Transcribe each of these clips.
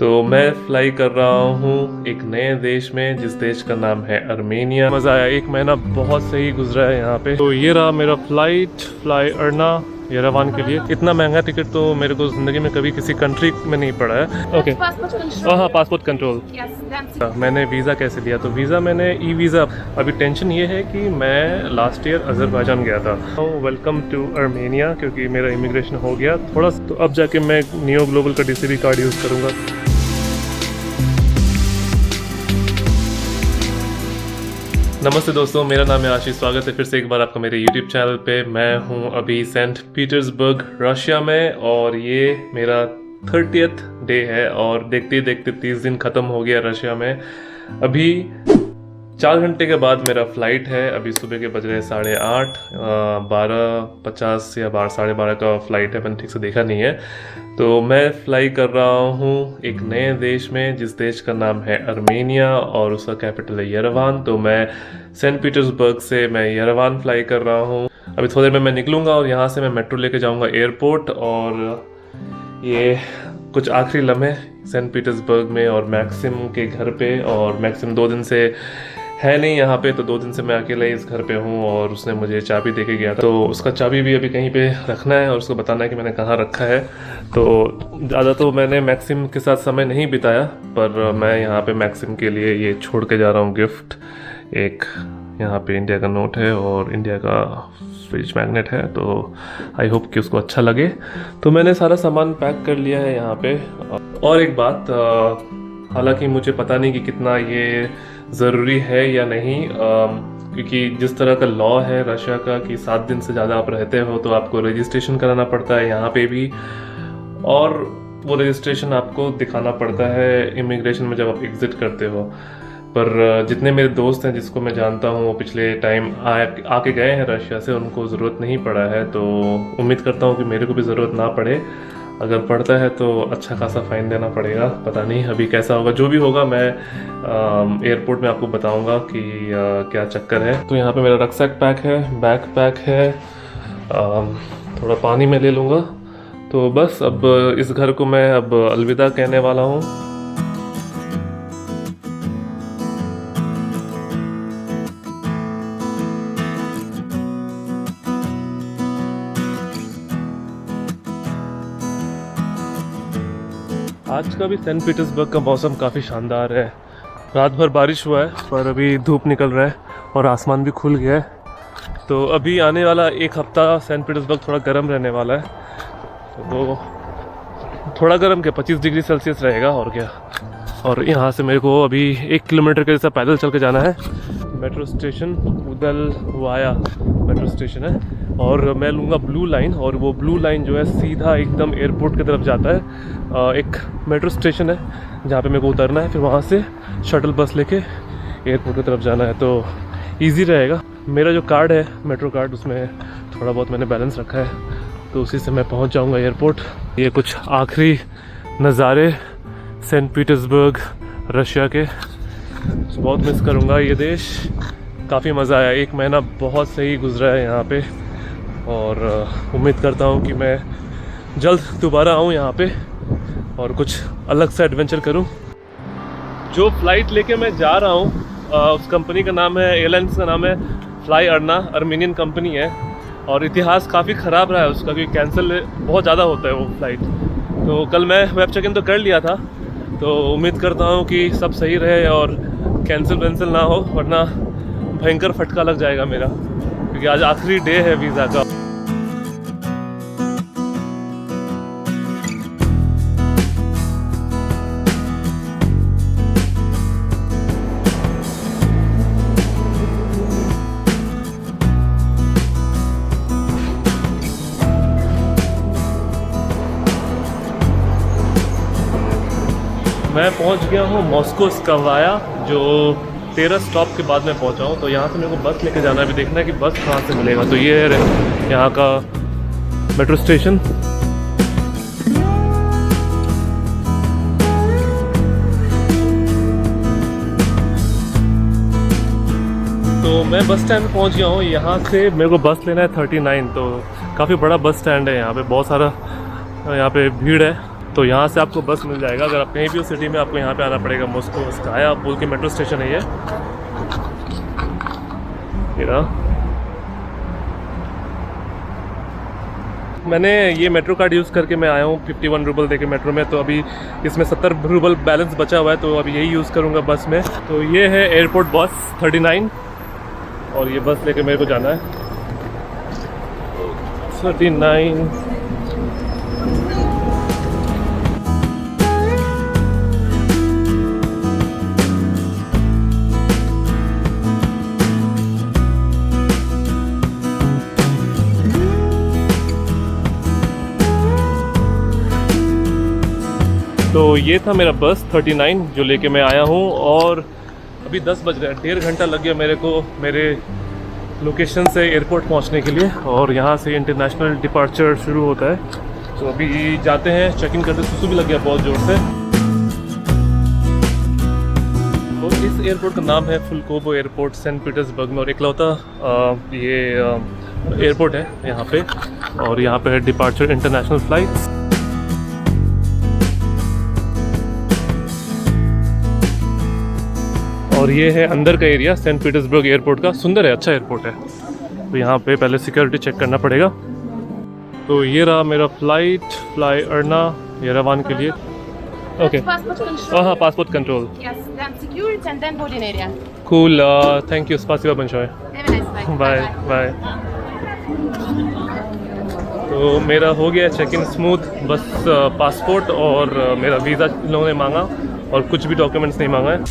तो मैं फ्लाई कर रहा हूँ एक नए देश में, जिस देश का नाम है अर्मेनिया। मज़ा आया, एक महीना बहुत सही गुजरा है यहाँ पे। तो ये रहा मेरा फ्लाई अर्ना येरेवान के लिए। इतना महंगा टिकट तो मेरे को ज़िंदगी में कभी किसी कंट्री में नहीं पड़ा है। ओके, हाँ, पासपोर्ट कंट्रोल। मैंने वीज़ा कैसे लिया? तो वीज़ा मैंने ई वीज़ा। अभी टेंशन ये है कि मैं लास्ट ईयर अज़रबैजान गया था। वेलकम टू अर्मेनिया, क्योंकि मेरा इमिग्रेशन हो गया थोड़ा, तो अब जाके मैं नियो ग्लोबल का DCB कार्ड यूज़ करूँगा। नमस्ते दोस्तों, मेरा नाम है आशीष। स्वागत है फिर से एक बार आपका मेरे YouTube चैनल पे। मैं हूँ अभी सेंट पीटर्सबर्ग रशिया में, और ये मेरा 30th डे है। और देखते ही देखते 30 दिन ख़त्म हो गया रशिया में। अभी 4 घंटे के बाद मेरा फ़्लाइट है। अभी सुबह के बज रहे 8:30, 12:50 या 12:30 का फ़्लाइट है, मैंने ठीक से देखा नहीं है। तो मैं फ्लाई कर रहा हूँ एक नए देश में, जिस देश का नाम है अर्मेनिया और उसका कैपिटल है येरेवान। तो मैं सेंट पीटर्सबर्ग से मैं येरेवान फ्लाई कर रहा हूँ। अभी थोड़ी देर में मैं निकलूँगा और यहाँ से मैं मेट्रो लेके जाऊँगा एयरपोर्ट। और ये कुछ आखिरी लम्हे सेंट पीटर्सबर्ग में और मैक्सिम के घर पे। और मैक्सिम 2 दिन से है नहीं यहाँ पे, तो 2 दिन से मैं अकेला ही इस घर पे हूँ। और उसने मुझे चाबी दे के गया था, तो उसका चाबी भी अभी कहीं पे रखना है और उसको बताना है कि मैंने कहाँ रखा है। तो ज़्यादा तो मैंने मैक्सिम के साथ समय नहीं बिताया, पर मैं यहाँ पे मैक्सिम के लिए ये छोड़ के जा रहा हूँ गिफ्ट। एक यहाँ पे इंडिया का नोट है और इंडिया का फ्रिज मैग्नेट है, तो आई होप कि उसको अच्छा लगे। तो मैंने सारा सामान पैक कर लिया है यहाँ पे। और एक बात, हालांकि मुझे पता नहीं कि कितना ये ज़रूरी है या नहीं, क्योंकि जिस तरह का लॉ है रशिया का कि 7 दिन से ज़्यादा आप रहते हो तो आपको रजिस्ट्रेशन कराना पड़ता है यहाँ पे भी। और वो रजिस्ट्रेशन आपको दिखाना पड़ता है इमिग्रेशन में जब आप एग्ज़िट करते हो। पर जितने मेरे दोस्त हैं जिसको मैं जानता हूँ वो पिछले टाइम आके गए हैं रशिया से, उनको ज़रूरत नहीं पड़ा है। तो उम्मीद करता हूँ कि मेरे को भी ज़रूरत ना पड़े। अगर पड़ता है तो अच्छा खासा फ़ाइन देना पड़ेगा, पता नहीं अभी कैसा होगा। जो भी होगा मैं एयरपोर्ट में आपको बताऊंगा कि क्या चक्कर है। तो यहाँ पे मेरा रक्सैक पैक है, बैग पैक है, थोड़ा पानी मैं ले लूँगा। तो बस अब इस घर को मैं अब अलविदा कहने वाला हूँ। आज का भी सेंट पीटर्सबर्ग का मौसम काफ़ी शानदार है। रात भर बारिश हुआ है, पर अभी धूप निकल रहा है और आसमान भी खुल गया है। तो अभी आने वाला 1 हफ्ता सेंट पीटर्सबर्ग थोड़ा गर्म रहने वाला है। तो थोड़ा गर्म क्या, 25 डिग्री सेल्सियस रहेगा और क्या। और यहाँ से मेरे को अभी 1 किलोमीटर के जैसा पैदल चल के जाना है। मेट्रो स्टेशन उदलवाया मेट्रो स्टेशन है, और मैं लूँगा ब्लू लाइन। और वो ब्लू लाइन जो है सीधा एकदम एयरपोर्ट की तरफ जाता है। एक मेट्रो स्टेशन है जहाँ पे मेरे को उतरना है, फिर वहाँ से शटल बस लेके एयरपोर्ट की तरफ जाना है। तो इजी रहेगा। मेरा जो कार्ड है मेट्रो कार्ड, उसमें थोड़ा बहुत मैंने बैलेंस रखा है, तो उसी से मैं पहुँच जाऊँगा एयरपोर्ट। ये कुछ आखिरी नज़ारे सेंट पीटर्सबर्ग रशिया के। बहुत मिस करूँगा ये देश। काफ़ी मज़ा आया, 1 महीना बहुत सही गुजरा है यहाँ पे। और उम्मीद करता हूँ कि मैं जल्द दोबारा आऊँ यहाँ पे और कुछ अलग सा एडवेंचर करूँ। जो फ़्लाइट लेके मैं जा रहा हूँ उस कंपनी का नाम है, एयरलाइंस का नाम है फ्लाई अर्ना, अर्मेनियन कंपनी है। और इतिहास काफ़ी ख़राब रहा है उसका, क्योंकि कैंसिल बहुत ज़्यादा होता है वो फ़्लाइट। तो कल मैं वेब चेक इन तो कर लिया था, तो उम्मीद करता हूँ कि सब सही रहे और कैंसिल ना हो, वरना भयंकर फटका लग जाएगा मेरा, क्योंकि आज आखिरी डे है वीज़ा का। मैं पहुंच गया हूँ मॉस्को स्कावाया, जो 13 स्टॉप के बाद मैं पहुंचा हूँ। तो यहाँ से मेरे को बस लेके जाना है। अभी देखना है कि बस कहाँ से मिलेगा। तो ये है यहाँ का मेट्रो स्टेशन। तो मैं बस स्टैंड पहुँच गया हूँ। यहाँ से मेरे को बस लेना है 39। तो काफ़ी बड़ा बस स्टैंड है यहाँ पे, बहुत सारा यहाँ पे भीड़ है। तो यहाँ से आपको बस मिल जाएगा। अगर आप कहीं भी हो सिटी में, आपको यहाँ पे आना पड़ेगा। मॉस्को स्काया बोल के मेट्रो स्टेशन है ये। मैंने ये मेट्रो कार्ड यूज़ करके मैं आया हूँ 51 रूबल दे के मेट्रो में। तो अभी इसमें 70 रूबल बैलेंस बचा हुआ है, तो अभी यही यूज़ करूँगा बस में। तो ये है एयरपोर्ट बस 39 और ये बस लेके मेरे को जाना है 39। तो ये था मेरा बस 39 जो लेके मैं आया हूँ और अभी 10 बज रहे हैं। 1.5 घंटा लग गया मेरे को मेरे लोकेशन से एयरपोर्ट पहुँचने के लिए और यहाँ से इंटरनेशनल डिपार्चर शुरू होता है। तो अभी जाते हैं, चेक इन करते। सुसु भी लग गया बहुत ज़ोर से। तो इस एयरपोर्ट का नाम है फुलकोबो एयरपोर्ट सेंट पीटर्सबर्ग में और इकलौता ये एयरपोर्ट है यहाँ पे। और यहाँ पे है डिपार्चर इंटरनेशनल फ़्लाइट्स। और ये है अंदर का एरिया सेंट पीटर्सबर्ग एयरपोर्ट का। सुंदर है, अच्छा एयरपोर्ट है। तो यहाँ पे पहले सिक्योरिटी चेक करना पड़ेगा। तो ये रहा मेरा फ्लाई अर्ना येरेवान के लिए। ओके, हाँ, passport control. Cool, thank you, स्पासिबा बंशॉय, बाय बाय। तो मेरा हो गया चेक इन स्मूथ। बस पासपोर्ट और मेरा वीज़ा लोगों ने मांगा और कुछ भी डॉक्यूमेंट्स नहीं मांगा है।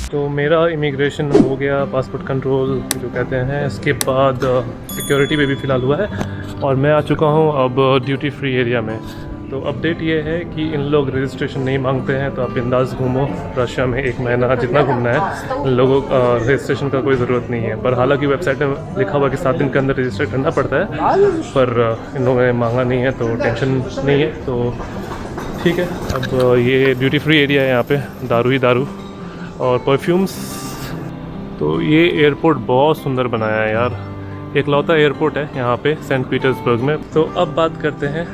तो मेरा इमिग्रेशन हो गया, पासपोर्ट कंट्रोल जो कहते हैं। इसके बाद सिक्योरिटी पे भी फ़िलहाल हुआ है और मैं आ चुका हूँ अब ड्यूटी फ्री एरिया में। तो अपडेट ये है कि इन लोग रजिस्ट्रेशन नहीं मांगते हैं, तो आप बिंदास घूमो। रशिया में 1 महीना जितना घूमना है, इन लोगों को रजिस्ट्रेशन का कोई ज़रूरत नहीं है। पर हालांकि वेबसाइट में लिखा हुआ कि 7 दिन के अंदर रजिस्टर करना पड़ता है, पर इन लोगों ने मांगा नहीं है तो टेंशन नहीं है। तो ठीक है, अब ये ड्यूटी फ्री एरिया है, यहाँ पे दारू ही दारू और परफ्यूम्स। तो ये एयरपोर्ट बहुत सुंदर बनाया है यार, एकलौता एयरपोर्ट है यहाँ पे सेंट पीटर्सबर्ग में। तो अब बात करते हैं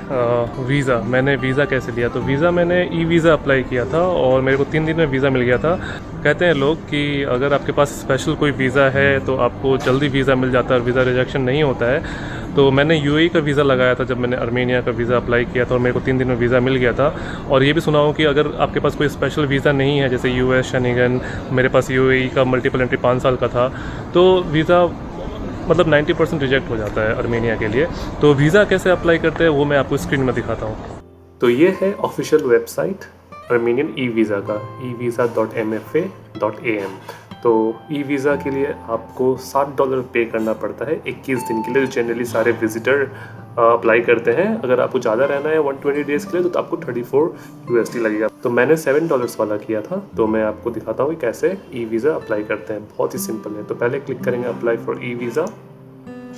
वीज़ा। मैंने वीज़ा कैसे लिया? तो वीज़ा मैंने ई वीज़ा अप्लाई किया था और मेरे को 3 दिन में वीज़ा मिल गया था। कहते हैं लोग कि अगर आपके पास स्पेशल कोई वीज़ा है तो आपको जल्दी वीज़ा मिल जाता है और वीज़ा रिजेक्शन नहीं होता है। तो मैंने यूएई का वीज़ा लगाया था जब मैंने अर्मेनिया का वीज़ा अप्लाई किया था और मेरे को 3 दिन में वीज़ा मिल गया था। और ये भी सुना हूँ कि अगर आपके पास कोई स्पेशल वीज़ा नहीं है, जैसे यूएस, शेंगन, मेरे पास यूएई का मल्टीपल एंट्री 5 साल का था, तो वीज़ा मतलब 90% रिजेक्ट हो जाता है अर्मेनिया के लिए। तो वीज़ा कैसे अप्लाई करते हैं वो मैं आपको स्क्रीन में दिखाता हूँ। तो ये है official website Armenian e visa का, evisa.mfa.am। तो ई वीज़ा के लिए आपको $7 पे करना पड़ता है 21 दिन के लिए, जो जनरली सारे विजिटर अप्लाई करते हैं। अगर आपको ज़्यादा रहना है 120 डेज़ के लिए तो आपको 34 USD लगेगा। तो मैंने $7 वाला किया था। तो मैं आपको दिखाता हूँ कैसे ई वीज़ा अप्लाई करते हैं। बहुत ही सिंपल है। तो पहले क्लिक करेंगे अप्लाई फॉर ई वीज़ा।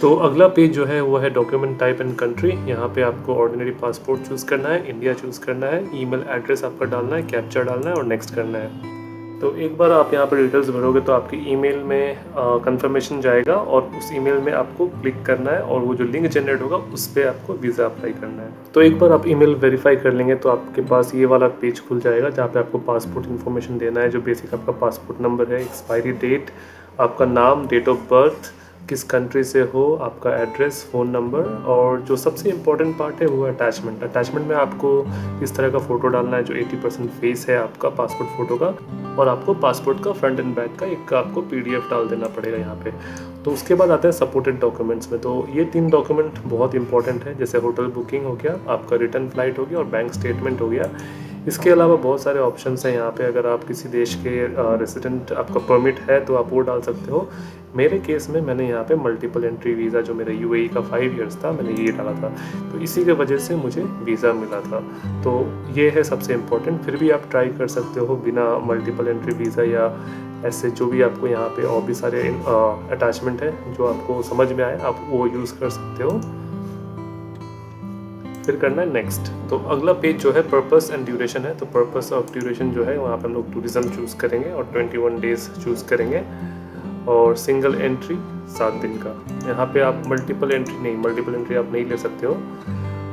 तो अगला पेज जो है वो है डॉक्यूमेंट टाइप एंड कंट्री। यहाँ पे आपको ऑर्डिनरी पासपोर्ट चूज़ करना है, इंडिया चूज़ करना है, ईमेल एड्रेस आपका डालना है, कैप्चा डालना है और नेक्स्ट करना है। तो एक बार आप यहाँ पर डिटेल्स भरोगे तो आपकी ईमेल में कंफर्मेशन जाएगा और उस ईमेल में आपको क्लिक करना है और वो जो लिंक जनरेट होगा उस पर आपको वीज़ा अप्लाई करना है। तो एक बार आप ईमेल वेरीफाई कर लेंगे तो आपके पास ये वाला पेज खुल जाएगा जहाँ पे आपको पासपोर्ट इन्फॉर्मेशन देना है, जो बेसिक आपका पासपोर्ट नंबर है, एक्सपायरी डेट, आपका नाम, डेट ऑफ बर्थ, किस कंट्री से हो, आपका एड्रेस, फ़ोन नंबर और जो सबसे इम्पॉर्टेंट पार्ट है वो अटैचमेंट। अटैचमेंट में आपको इस तरह का फ़ोटो डालना है जो 80% फेस है आपका पासपोर्ट फ़ोटो का, और आपको पासपोर्ट का फ्रंट एंड बैक का एक आपको PDF डाल देना पड़ेगा यहाँ पे। तो उसके बाद आते हैं सपोर्टेड डॉक्यूमेंट्स में। तो ये 3 डॉक्यूमेंट बहुत इंपॉर्टेंट है, जैसे होटल बुकिंग हो गया, आपका रिटर्न फ्लाइट हो गया और बैंक स्टेटमेंट हो गया। इसके अलावा बहुत सारे ऑप्शंस हैं यहाँ पे। अगर आप किसी देश के रेसिडेंट, आपका परमिट है तो आप वो डाल सकते हो। मेरे केस में मैंने यहाँ पे मल्टीपल एंट्री वीज़ा जो मेरा यूएई का 5 इयर्स था, मैंने ये डाला था, तो इसी के वजह से मुझे वीज़ा मिला था। तो ये है सबसे इम्पोर्टेंट। फिर भी आप ट्राई कर सकते हो बिना मल्टीपल एंट्री वीज़ा या ऐसे जो भी आपको यहाँ पे और भी सारे अटैचमेंट है जो आपको समझ में आए, आप वो यूज़ कर सकते हो। फिर करना है नेक्स्ट। तो अगला पेज जो है पर्पस एंड ड्यूरेशन है। तो पर्पस ऑफ ड्यूरेशन जो है वहाँ पे हम लोग टूरिज़्म चूज़ करेंगे और 21 डेज़ चूज़ करेंगे और सिंगल एंट्री 7 दिन का। यहाँ पे आप मल्टीपल एंट्री आप नहीं ले सकते हो।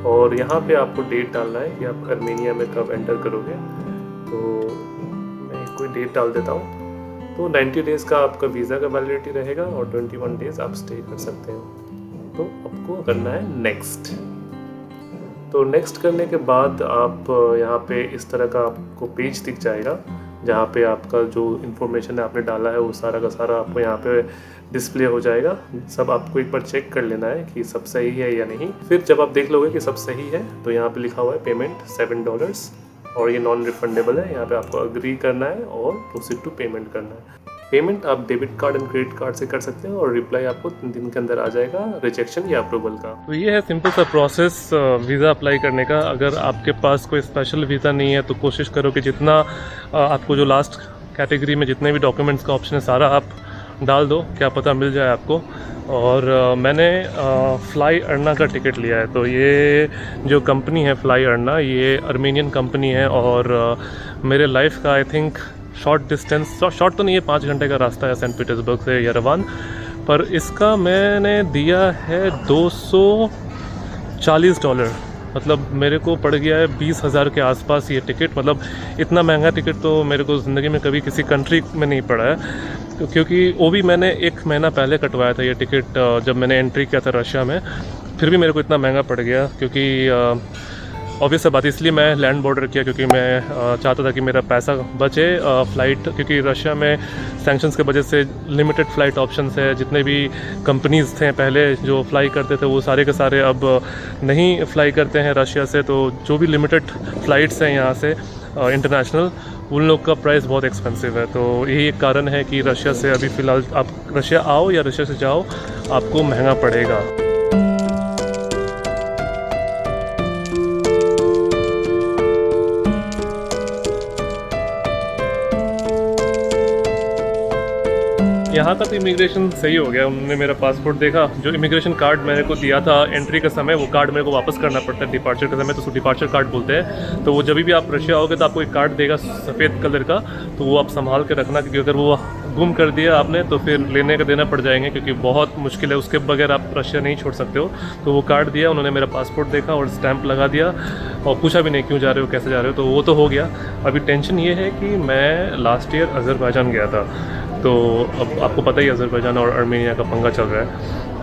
और यहाँ पे आपको डेट डालना है कि आप आर्मेनिया में कब एंटर करोगे। तो मैं कोई डेट डाल देता हूँ। तो 90 डेज़ का आपका वीज़ा का वैलिडिटी रहेगा और 21 डेज़ आप स्टे कर सकते हो। तो आपको करना है नेक्स्ट। तो नेक्स्ट करने के बाद आप यहाँ पे इस तरह का आपको पेज दिख जाएगा, जहाँ पे आपका जो इन्फॉर्मेशन आपने डाला है वो सारा का सारा आपको यहाँ पे डिस्प्ले हो जाएगा। सब आपको एक बार चेक कर लेना है कि सब सही है या नहीं। फिर जब आप देख लोगे कि सब सही है तो यहाँ पे लिखा हुआ है पेमेंट $7 और ये नॉन रिफंडेबल है। यहाँ पे आपको अग्री करना है और प्रोसीड टू पेमेंट करना है। पेमेंट आप debit card and credit card से कर सकते हैं और रिप्लाई आपको 3 दिन के अंदर आ जाएगा रिजेक्शन या अप्रूवल का। तो ये है सिंपल सा प्रोसेस वीज़ा अप्लाई करने का। अगर आपके पास कोई स्पेशल वीज़ा नहीं है तो कोशिश करो कि जितना आपको जो लास्ट कैटेगरी में जितने भी डॉक्यूमेंट्स का ऑप्शन है सारा आप डाल दो, क्या पता मिल जाए आपको। और मैंने फ्लाई अर्ना का टिकट लिया है। तो ये जो कंपनी है फ्लाई अर्ना, ये आर्मेनियन कंपनी है और मेरे लाइफ का I think short distance, short तो नहीं है, 5 घंटे का रास्ता है सेंट पीटर्सबर्ग से यरेवान। पर इसका मैंने दिया है $240। मतलब मेरे को पड़ गया है 20,000 के आसपास ये टिकट। मतलब इतना महंगा टिकट तो मेरे को ज़िंदगी में कभी किसी कंट्री में नहीं पड़ा है, क्योंकि वो भी मैंने 1 महीना पहले कटवाया था ये टिकट जब मैंने एंट्री किया था रशिया में। फिर भी मेरे को इतना महंगा पड़ गया, क्योंकि ऑब्वियस बात इसलिए मैं लैंड बॉर्डर किया, क्योंकि मैं चाहता था कि मेरा पैसा बचे फ़्लाइट, क्योंकि रशिया में सैंक्शंस के वजह से लिमिटेड फ़्लाइट ऑप्शंस है। जितने भी कंपनीज़ थे पहले जो फ्लाई करते थे वो सारे के सारे अब नहीं फ्लाई करते हैं रशिया से। तो जो भी लिमिटेड फ़्लाइट्स हैं यहाँ से इंटरनेशनल, उन लोग का प्राइस बहुत एक्सपेंसिव है। तो यही एक कारण है कि रशिया से अभी फ़िलहाल आप रशिया आओ या रशिया से जाओ आपको महंगा पड़ेगा। यहाँ का तो इमिग्रेशन सही हो गया। उन्होंने मेरा पासपोर्ट देखा, जो इमिग्रेशन कार्ड मेरे को दिया था एंट्री के समय, वो कार्ड मेरे को वापस करना पड़ता है डिपार्चर के समय। तो उसको डिपार्चर कार्ड बोलते हैं। तो वो जब भी आप रशिया आओगे तो आपको एक कार्ड देगा सफ़ेद कलर का, तो वो आप संभाल के रखना, क्योंकि अगर वो गुम कर दिया आपने तो फिर लेने का देना पड़ जाएंगे, क्योंकि बहुत मुश्किल है, उसके बगैर आप रशिया नहीं छोड़ सकते हो। तो वो कार्ड दिया उन्होंने, मेरा पासपोर्ट देखा और स्टैंप लगा दिया और पूछा भी नहीं क्यों जा रहे हो, कैसे जा रहे हो। तो वो तो हो गया। अभी टेंशन ये है कि मैं लास्ट ईयर अज़रबैजान गया था। तो अब आपको पता ही अज़रबैजान और आर्मेनिया का पंगा चल रहा है।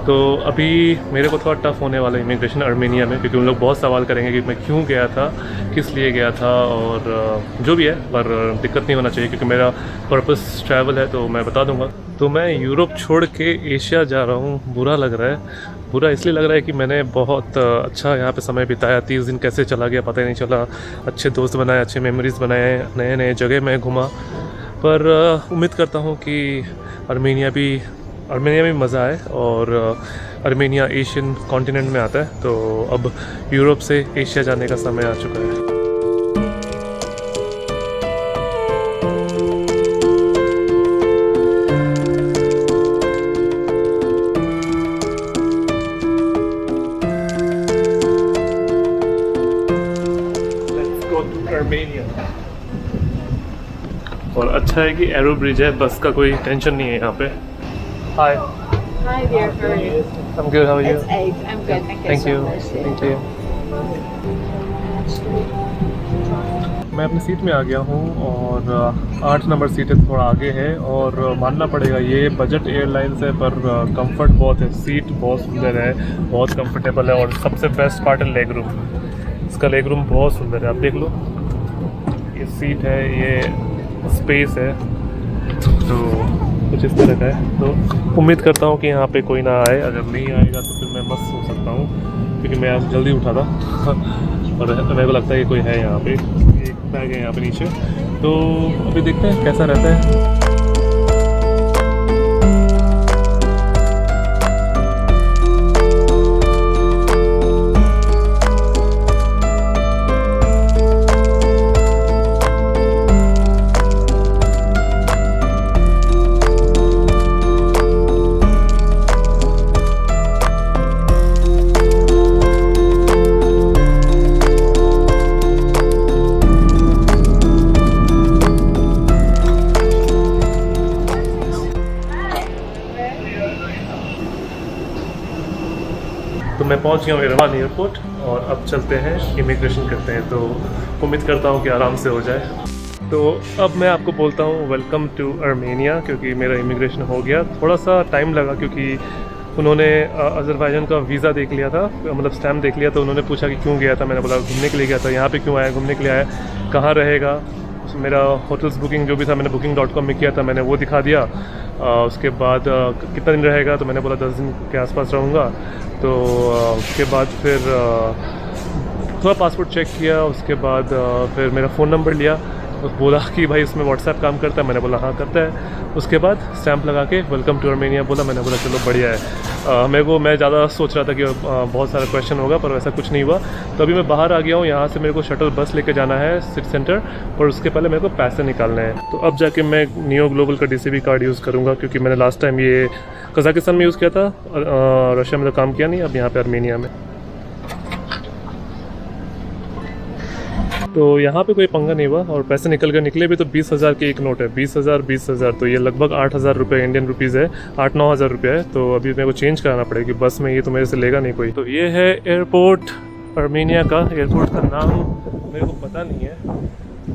तो अभी मेरे को थोड़ा टफ़ होने वाला है इमिग्रेशन आर्मेनिया में, क्योंकि उन लोग बहुत सवाल करेंगे कि मैं क्यों गया था, किस लिए गया था और जो भी है। पर दिक्कत नहीं होना चाहिए, क्योंकि मेरा पर्पस ट्रैवल है, तो मैं बता दूंगा। तो मैं यूरोप छोड़ के एशिया जा रहा हूँ। बुरा लग रहा है। बुरा इसलिए लग रहा है कि मैंने बहुत अच्छा यहाँ पे समय बिताया। 30 दिन कैसे चला गया पता ही नहीं चला। अच्छे दोस्त बनाए, अच्छे मेमोरीज़ बनाए, नए नए जगह में घूमा। पर उम्मीद करता हूँ कि आर्मेनिया में मज़ा आए। और आर्मेनिया एशियन कॉन्टिनेंट में आता है, तो अब यूरोप से एशिया जाने का समय आ चुका है। Let's go to Armenia। और अच्छा है कि एरो ब्रिज है, बस का कोई टेंशन नहीं है यहाँ पे। हाय। Hi there, how are you? I'm good, how are you? It's Abe. I'm good, thank you so much. Thank you। मैं अपनी सीट में आ गया हूँ और 8 नंबर सीट है, थोड़ा आगे है। और मानना पड़ेगा ये बजट एयरलाइंस है, पर कंफर्ट बहुत है। सीट बहुत सुंदर है, बहुत कंफर्टेबल है। और सबसे बेस्ट पार्ट है लेग रूम। इसका लेग रूम बहुत सुंदर है, आप देख लो। ये सीट है, ये स्पेस है, तो कुछ इस तरह का है। तो उम्मीद करता हूँ कि यहाँ पे कोई ना आए। अगर नहीं आएगा तो फिर मैं मस्त सो सकता हूँ, क्योंकि मैं आज जल्दी उठा था और मेरे को लगता है कि कोई है यहाँ पे। एक बैग है यहाँ पे नीचे, तो अभी देखते हैं कैसा रहता है। मैं पहुंच गया हूँ यरेवान एयरपोर्ट और अब चलते हैं इमिग्रेशन करते हैं, तो उम्मीद करता हूँ कि आराम से हो जाए। तो अब मैं आपको बोलता हूँ वेलकम टू आर्मेनिया, क्योंकि मेरा इमिग्रेशन हो गया। थोड़ा सा टाइम लगा क्योंकि उन्होंने अज़रबैजान का वीज़ा देख लिया था, मतलब स्टैम्प देख लिया, तो उन्होंने पूछा कि क्यों गया था। मैंने बोला घूमने के लिए गया था। यहाँ पे क्यों आया, घूमने के लिए आया, कहाँ रहेगा। मेरा होटल्स बुकिंग जो भी था मैंने booking.com में किया था, मैंने वो दिखा दिया। उसके बाद कितना दिन रहेगा, तो मैंने बोला 10 दिन के आसपास रहूँगा। तो उसके बाद फिर थोड़ा पासपोर्ट चेक किया, उसके बाद फिर मेरा फ़ोन नंबर लिया, बोला कि भाई उसमें व्हाट्सएप काम करता है। मैंने बोला हाँ करता है। उसके बाद स्टैम्प लगा के वेलकम टू आर्मेनिया बोला। मैंने बोला चलो बढ़िया है। मैं ज़्यादा सोच रहा था कि बहुत सारा क्वेश्चन होगा, पर वैसा कुछ नहीं हुआ। तो अभी मैं बाहर आ गया हूँ। यहाँ से मेरे को शटल बस लेके जाना है सिटी सेंटर, और उसके पहले मेरे को पैसे निकालने हैं। तो अब जाके मैं नियो ग्लोबल का DCB कार्ड यूज़ करूँगा, क्योंकि मैंने लास्ट टाइम ये कज़ाकिस्तान में यूज़ किया था, रशिया में तो काम किया नहीं, अब यहाँ पर आर्मेनिया में। तो यहाँ पे कोई पंगा नहीं हुआ, और पैसे निकले भी तो 20,000 के एक नोट है। 20,000 तो ये लगभग 8,000 रुपये इंडियन रुपीज़ है, 8-9 हज़ार रुपये है। तो अभी मेरे को चेंज कराना पड़ेगा, बस में ये तो मेरे से लेगा नहीं कोई। तो ये है एयरपोर्ट आर्मेनिया का। एयरपोर्ट का नाम मेरे को पता नहीं है,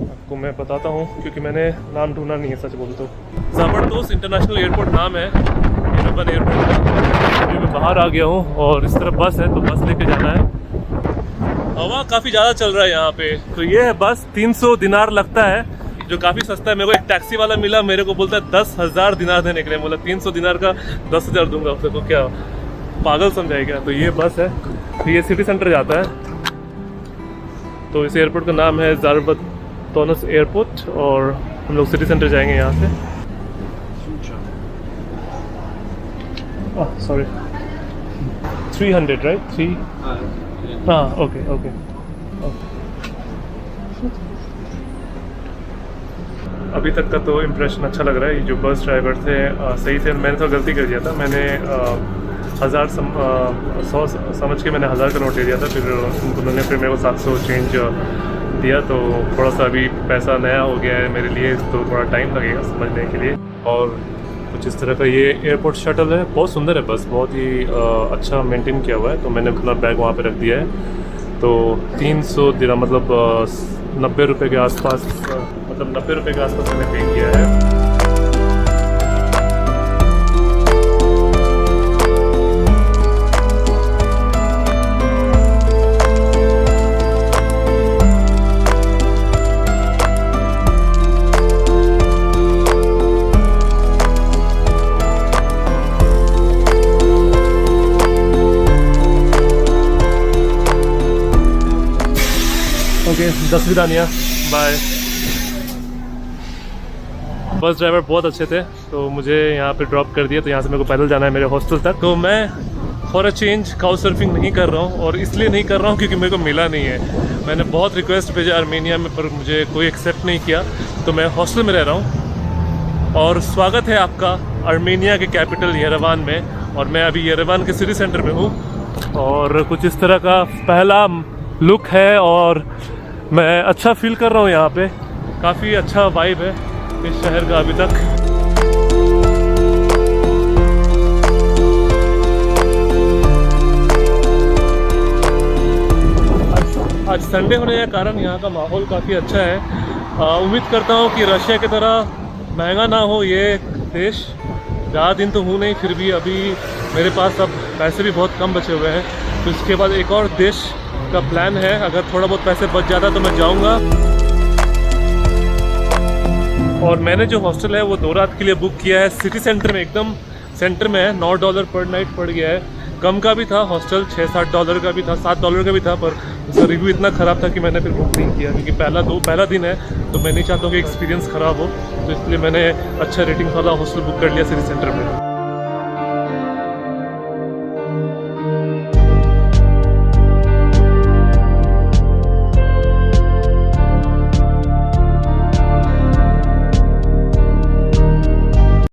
आपको मैं बताता हूँ, क्योंकि मैंने नाम ढूंढा नहीं है सच बोल तो। ज़बरदस्त इंटरनेशनल एयरपोर्ट नाम है यरेवान एयरपोर्ट का। अभी मैं बाहर आ गया हूँ और इस तरफ बस है, तो बस लेके जाना है। हवा काफ़ी ज़्यादा चल रहा है यहाँ पे। तो ये है बस, 300 दिनार लगता है, जो काफ़ी सस्ता है। मेरे को एक टैक्सी वाला मिला, मेरे को बोलता है 10,000 दिनार देने के लिए। बोला 300 दिनार का 10,000 दूंगा उसको, तो क्या पागल समझाए क्या। तो ये बस है, तो ये सिटी सेंटर जाता है। तो इस एयरपोर्ट का नाम है ज़ारबतोनस एयरपोर्ट, और हम लोग सिटी सेंटर जाएंगे यहाँ से। सॉरी 300 राइट 3 हाँ ओके। अभी तक का तो इम्प्रेशन अच्छा लग रहा है। ये जो बस ड्राइवर थे सही थे। मैंने तो गलती कर दिया था, मैंने 1,000 100 समझ के मैंने 1,000 का नोट दे दिया था। फिर उन्होंने मेरे को 700 चेंज दिया। तो थोड़ा सा अभी पैसा नया हो गया है मेरे लिए, तो थोड़ा टाइम लगेगा समझने के लिए। और कुछ इस तरह का ये एयरपोर्ट शटल है, बहुत सुंदर है बस, बहुत ही अच्छा मेंटेन किया हुआ है। तो मैंने अपना बैग वहाँ पे रख दिया है। तो 300 दिरहम मतलब 90 रुपये के आसपास, मतलब 90 रुपये के आसपास मैंने पे किया है। ओके, 10 विदानिया, बाय। बस ड्राइवर बहुत अच्छे थे, तो मुझे यहाँ पे ड्रॉप कर दिया। तो यहाँ से मेरे को पैदल जाना है मेरे हॉस्टल तक। तो मैं for a change couch surfing नहीं कर रहा हूँ, और इसलिए नहीं कर रहा हूँ क्योंकि मेरे को मिला नहीं है। मैंने बहुत रिक्वेस्ट भेजा आर्मेनिया में, पर मुझे कोई एक्सेप्ट नहीं किया। तो मैं हॉस्टल में रह रहा हूँ, और स्वागत है आपका आर्मेनिया के कैपिटल यरेवान में। और मैं अभी यरेवान के सिटी सेंटर में हूँ, और कुछ इस तरह का पहला लुक है, और मैं अच्छा फील कर रहा हूँ यहाँ पे। काफ़ी अच्छा वाइब है इस शहर का अभी तक। आज संडे होने के कारण यहाँ का माहौल काफ़ी अच्छा है। उम्मीद करता हूँ कि रशिया की तरह महंगा ना हो ये देश। ज़्यादा दिन तो हूँ नहीं, फिर भी अभी मेरे पास अब पैसे भी बहुत कम बचे हुए हैं। तो इसके बाद एक और देश का प्लान है। अगर थोड़ा बहुत पैसे बच जाता तो मैं जाऊंगा। और मैंने जो हॉस्टल है वो 2 रात के लिए बुक किया है, सिटी सेंटर में, एकदम सेंटर में है। $9 पर नाइट पड़ गया है। कम का भी था हॉस्टल, $6-7 का भी था, $7 का भी था, पर उसका रिव्यू इतना ख़राब था कि मैंने फिर बुक नहीं किया, क्योंकि पहला दिन है। तो मैं नहीं चाहता हूँ कि एक्सपीरियंस ख़राब हो, तो इसलिए मैंने अच्छा रेटिंग वाला हॉस्टल बुक कर लिया सिटी सेंटर में।